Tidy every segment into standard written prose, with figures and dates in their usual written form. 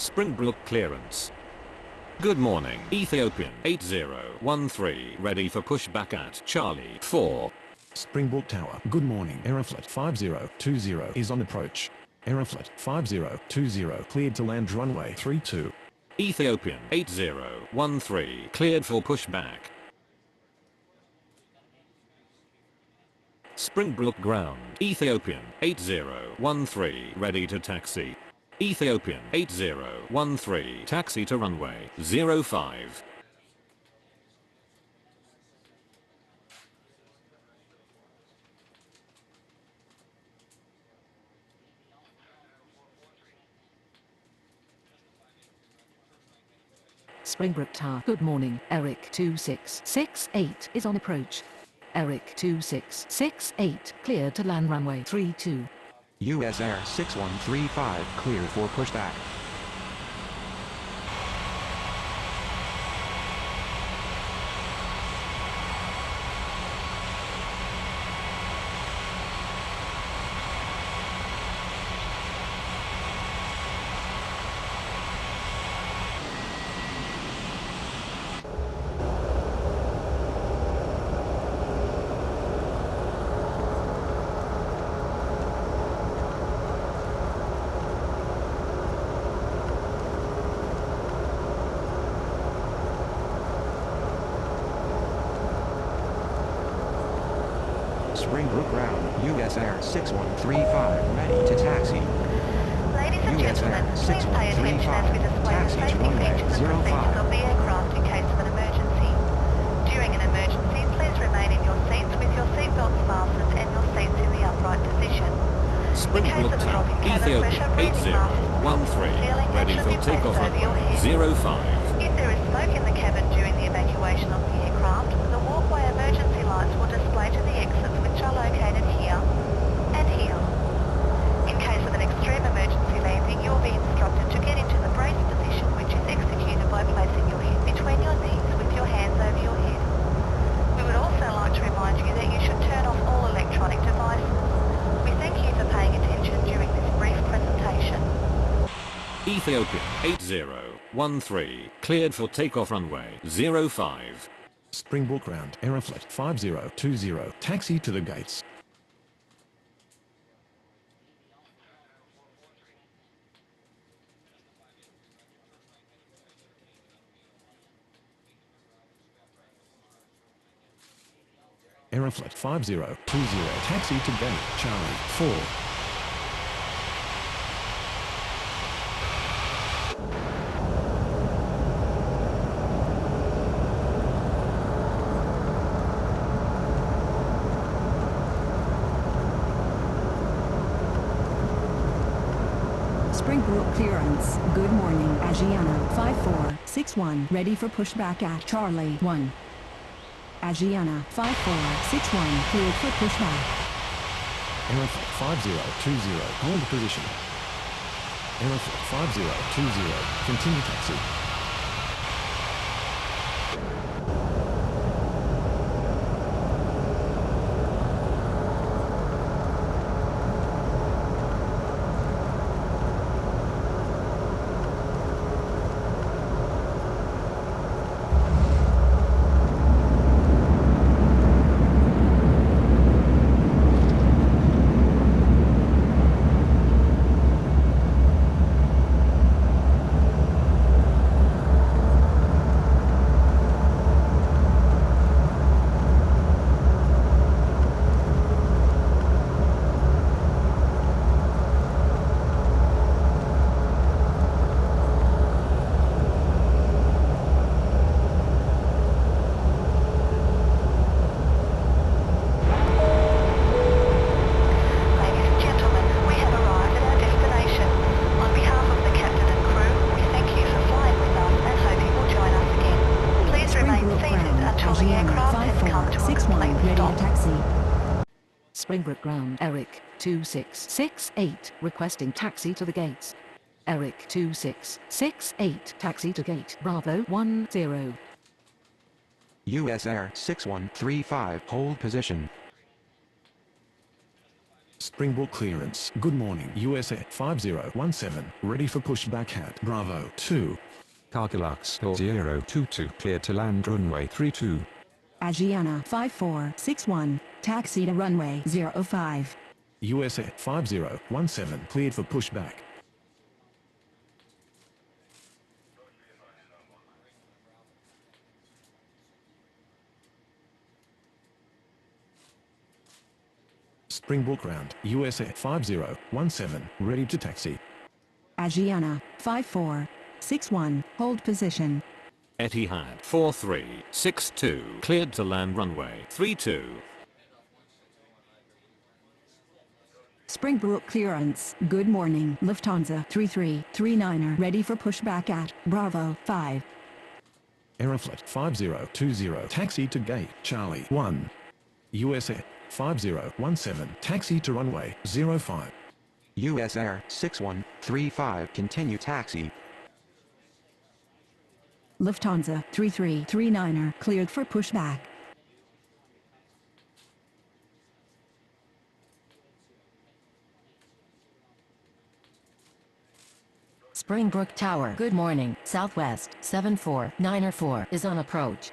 Springbrook clearance. Good morning, Ethiopian 8013, ready for pushback at Charlie 4. Springbrook Tower. Good morning. Aeroflot 5020 is on approach. Aeroflot 5020 cleared to land runway 32. Ethiopian 8013, cleared for pushback. Springbrook ground. Ethiopian 8013, ready to taxi. Ethiopian 8013, taxi to runway 05. Springbrook Tower. Good morning. Eric 2668 is on approach. Eric 2668 cleared to land runway 32. US Air 6135 cleared for pushback. Springbrook ground, US Air 6135 ready to taxi. Ladies and gentlemen, please pay attention as we display the safety features and procedures of the aircraft in case of an emergency. During an emergency, please remain in your seats with your seatbelts fastened and your seats in the upright position. Springbrook Tower. Ethiopian 8013, ready for takeoff runway 05. If there is smoke in the cabin during the evacuation of the aircraft, the walkway emergency lights will display to the exits which are located here and here. In case of an extreme emergency landing, you will be instructed to get into the brace position, which is executed by placing your head between your knees with your hands over your head. We would also like to remind you that you should turn off all electronic devices. We thank you for paying attention during this brief presentation. Ethiopian 8013, cleared for takeoff runway 05. Springbrook ground. Aeroflot 5020 taxi to the gates. Aeroflot 5020 taxi to gate Charlie 4. Springbrook clearance. Good morning. Agiana 5461 ready for pushback at Charlie 1. Agiana 5461 cleared for pushback. Aeroflot 5020 hold position. Aeroflot 5020 continue taxi. Ladies and gentlemen, we have arrived at our destination. On behalf of the captain and crew, we thank you for flying with us and hope you will join us again. Please remain Springbrook seated ground. until the Agiana aircraft has come to a 5461 complete ready to stop. taxi. Springbrook ground. Eric 2668 requesting taxi to the gates. Eric 2668 taxi to gate Bravo 10. US Air 6135 hold position. Springboard clearance. Good morning. USA 5017. Ready for pushback at Bravo 2. Cargilux 022 cleared to land runway 32. Agiana 5461, taxi to runway 05. USA 5017. Cleared for pushback. Springboard ground. USA 5017. Ready to taxi. Agiana 5461, hold position. Etihad 4362 cleared to land runway 32. Springbrook clearance. Good morning. Lufthansa 3339er ready for pushback at Bravo 5. Aeroflot 5020. Taxi to gate Charlie 1. USA 5017. Taxi to runway 05. US Air 6135 continue taxi. Lufthansa 3339er cleared for pushback. Springbrook Tower. Good morning. Southwest 74904 is on approach.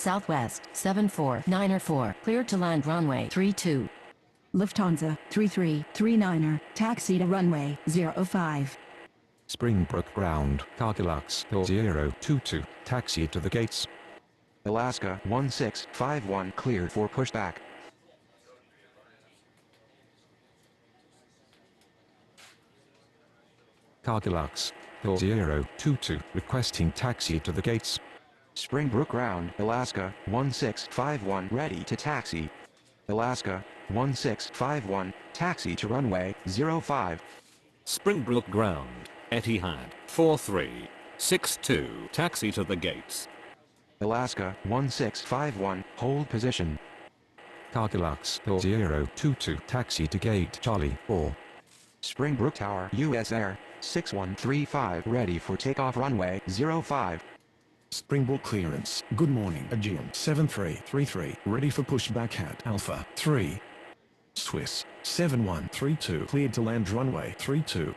Southwest 74904 cleared to land runway 32. Lufthansa 3339er taxi to runway 05. Springbrook ground. Cargilux 022 taxi to the gates. Alaska 1651 cleared for pushback. Cargilux 022 requesting taxi to the gates. Springbrook ground. Alaska 1651 ready to taxi. Alaska 1651 taxi to runway 05. Springbrook ground. Etihad 4362 taxi to the gates. Alaska 1651 hold position. Cargilux 022 taxi to gate Charlie 4. Springbrook Tower US Air 6135 ready for takeoff runway 05. Springboard clearance. Good morning. Aegean 7333. Ready for pushback at Alpha 3. Swiss 7132. Cleared to land runway 32.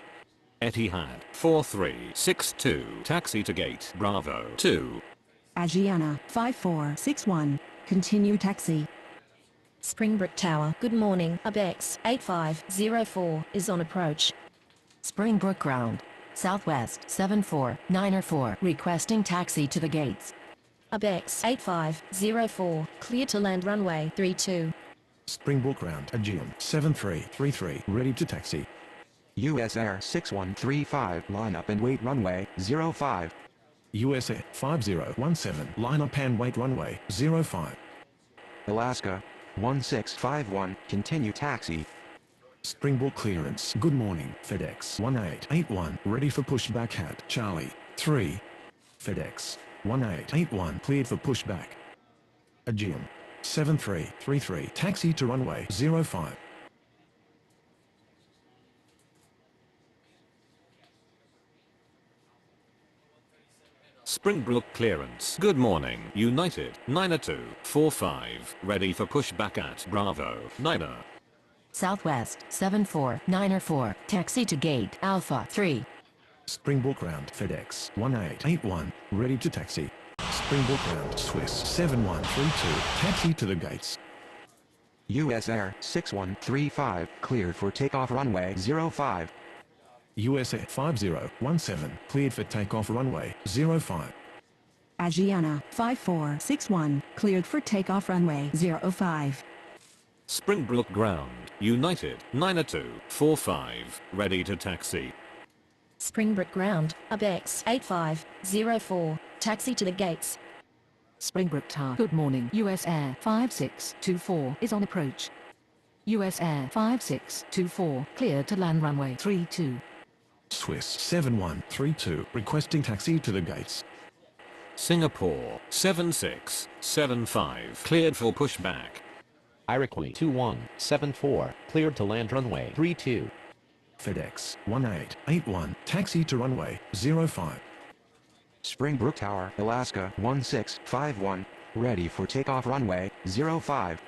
Etihad 4362 taxi to gate Bravo 2. Agiana 5461, continue taxi. Springbrook Tower. Good morning. Abex 8504 is on approach. Springbrook ground. Southwest 74904 requesting taxi to the gates. Abex 8504 clear to land runway 32. Springboard ground. Aegean 7333. Ready to taxi. US Air 6135 line up and wait runway 05. USA 5017. Line up and wait runway 05. Alaska 1651 continue taxi. Springboard clearance. Good morning. FedEx 1881. Ready for pushback at Charlie 3. FedEx 1881. Cleared for pushback. Aegean 7333. Taxi to runway 05. Springbrook clearance. Good morning. United 9245 ready for pushback at Bravo 9. Southwest 74904 taxi to gate Alpha 3. Springboard ground. FedEx 1881. Ready to taxi. Springboard ground. Swiss 7132. Taxi to the gates. US Air 6135 cleared for takeoff runway 05. USA 5017. Cleared for takeoff runway 05. Agiana 5461, cleared for takeoff runway 05. Springbrook ground. United 9245 ready to taxi. Springbrook ground. Abex 8504 taxi to the gates. Springbrook Tower. Good morning. US Air 5624 is on approach. US Air 5624 cleared to land runway 32. Swiss 7132. Requesting taxi to the gates. Singapore 7675 cleared for pushback. Iroquois 2174 cleared to land runway 32. FedEx 1881. Taxi to runway 05. Springbrook Tower, Alaska 1651 ready for takeoff runway 05.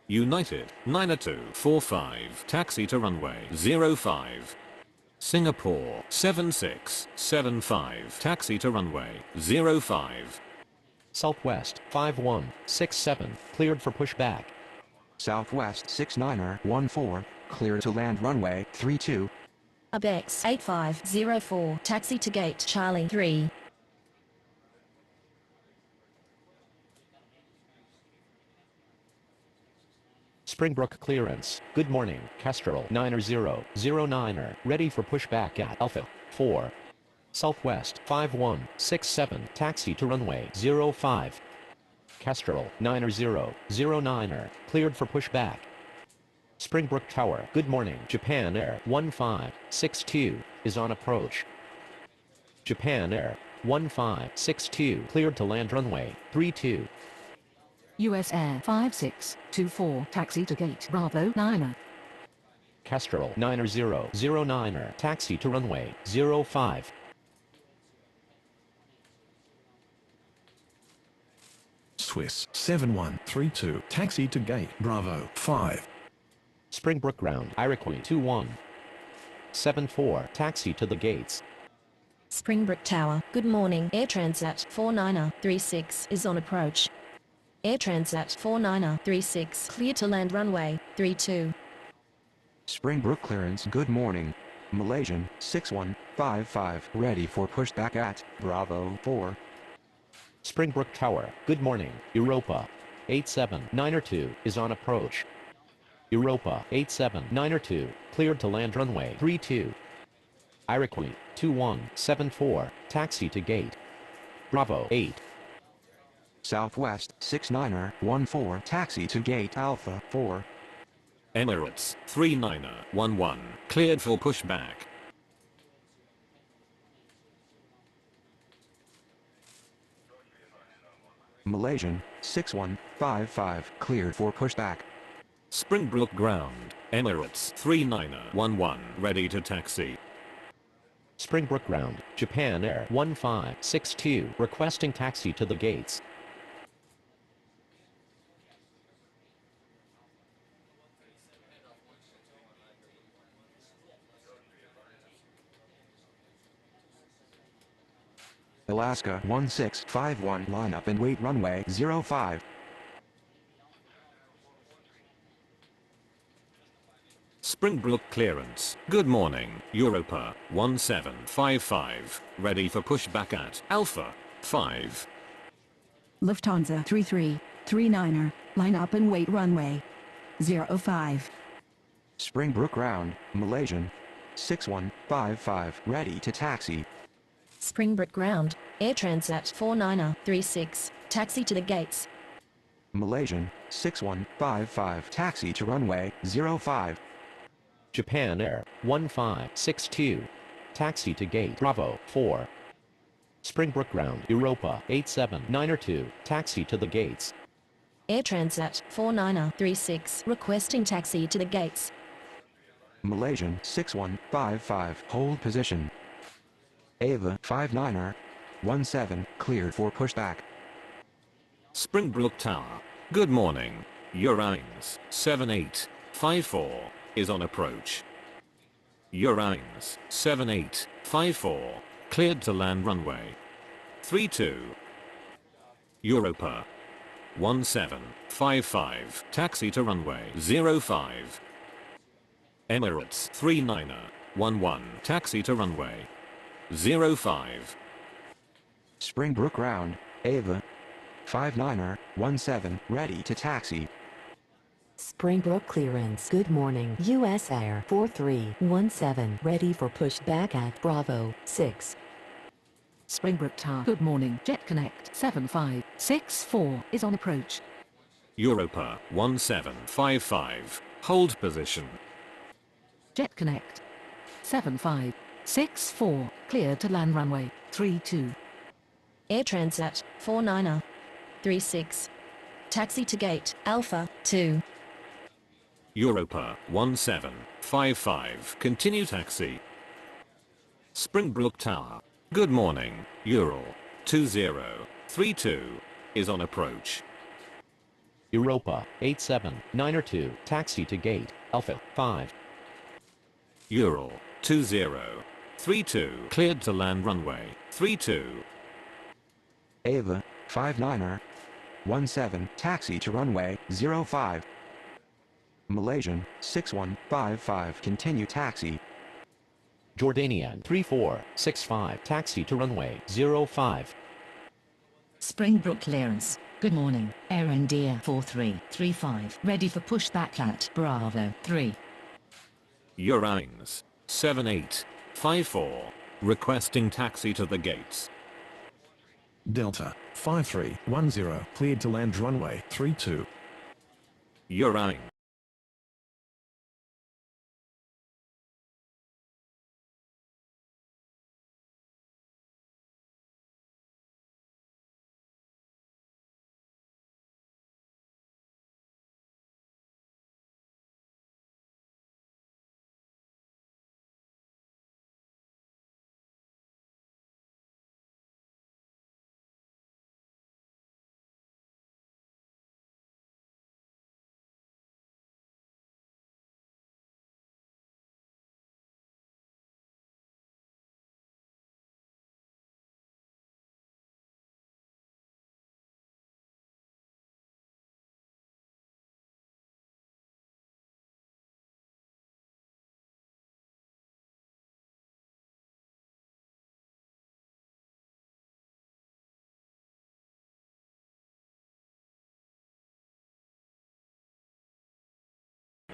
United 90245 taxi to runway 05. Singapore 7675 taxi to runway 05. Southwest 5167 cleared for pushback. Southwest 69er 14, clear to land runway 32. Abex 8504 taxi to gate Charlie 3. Springbrook clearance. Good morning, Kestrel 9009er, ready for pushback at Alpha 4. Southwest 5167 taxi to runway 05. Kestrel 9009er, cleared for pushback. Springbrook Tower, good morning, Japan Air 1562 is on approach. Japan Air 1562 cleared to land runway 32. US Air 5624 taxi to gate Bravo 9er. Kestrel 9009er, taxi to runway 05. Swiss 7132 taxi to gate Bravo 5. Springbrook Ground, Iroquois 2174, taxi to the gates. Springbrook Tower, good morning, Air Transat 4936 is on approach. Air Transat 4936 clear to land runway 32. Springbrook clearance, good morning. Malaysian 6155, ready for pushback at Bravo 4. Springbrook Tower, good morning, Europa 87902 is on approach. Europa 87902, cleared to land runway 32. Iroquois 2174, taxi to gate Bravo 8. Southwest 69er 14, taxi to gate Alpha 4. Emirates 39er cleared for pushback. Malaysian 6155, cleared for pushback. Springbrook Ground, Emirates 39er ready to taxi. Springbrook Ground, Japan Air 1562, requesting taxi to the gates. Alaska 1651, line up and wait runway 05. Springbrook clearance. Good morning, Europa 1755, ready for pushback at Alpha 5. Lufthansa 3339er, line up and wait runway 05. Springbrook Ground, Malaysian 6155, ready to taxi. Springbrook Ground, Air Transat 4936, taxi to the gates. Malaysian 6155, taxi to runway 05. Japan Air 1562, taxi to gate Bravo 4. Springbrook Ground, Europa 87902, taxi to the gates. Air Transat 4936, requesting taxi to the gates. Malaysian 6155, hold position. Ava 59er 17, cleared for pushback. Springbrook Tower. Good morning, Eurowings 7854 is on approach. Eurowings 7854, cleared to land runway 32. Europa 1755, taxi to runway 05. Emirates 39er taxi to runway 05. Springbrook Ground, Ava 59er 17, ready to taxi. Springbrook clearance. Good morning, US Air 4317, ready for pushback at Bravo 6. Springbrook Tower. Good morning, Jet Connect 7564 is on approach. Europa 1755, hold position. Jet Connect 7564, cleared to land runway 32. Air Transat 4936, taxi to gate Alpha 2. Europa 1755, continue taxi. Springbrook Tower. Good morning, Ural 2032 is on approach. Europa 8792, taxi to gate Alpha 5. Ural 2032, cleared to land runway 32. Ava 59er 17, taxi to runway 05. Malaysian 6155, continue taxi. Jordanian 3465, taxi to runway 05. Springbrook clearance. Good morning, Air India 4335, ready for pushback at Bravo 3. Eurowings 7854, requesting taxi to the gates. Delta 5310, cleared to land runway 32. Eurowing.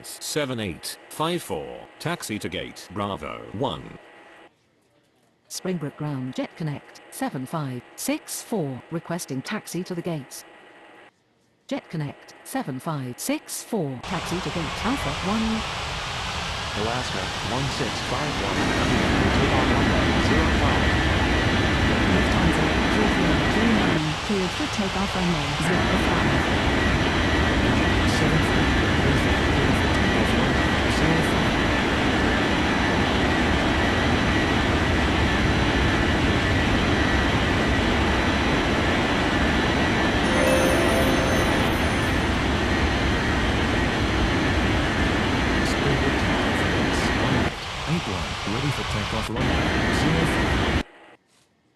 Seven eight 54, taxi to gate Bravo 1. Springbrook Ground Jet Connect 7564, requesting taxi to the gates. Jet Connect 7564, taxi to gate Alpha 1. Alaska 1651, take off runway Lufthansa 3439, cleared for takeoff runway 05. Ready for takeoff runway 05.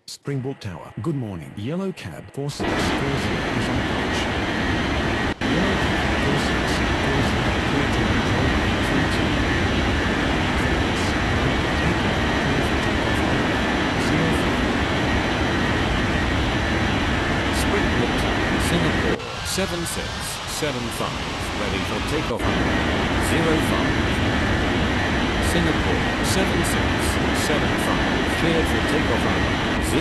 Springbrook Tower, good morning. Yellow cab 4640 is on approach. Yellow cab 4640, clear to land runway 32. Springbrook Tower, Singapore 7675, ready for takeoff runway 05. Singapore 7675, cleared for takeoff runway 05.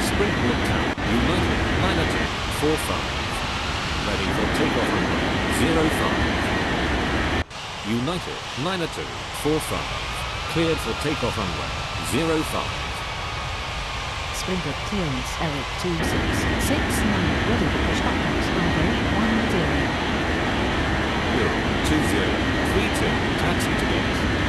Springbrook Tower, United 9245, ready for takeoff runway 05. United 9245, cleared for takeoff runway 05. Springbrook clearance Eric 2669, ready for pushback at Bravo 10. Euro 2032, taxi to gate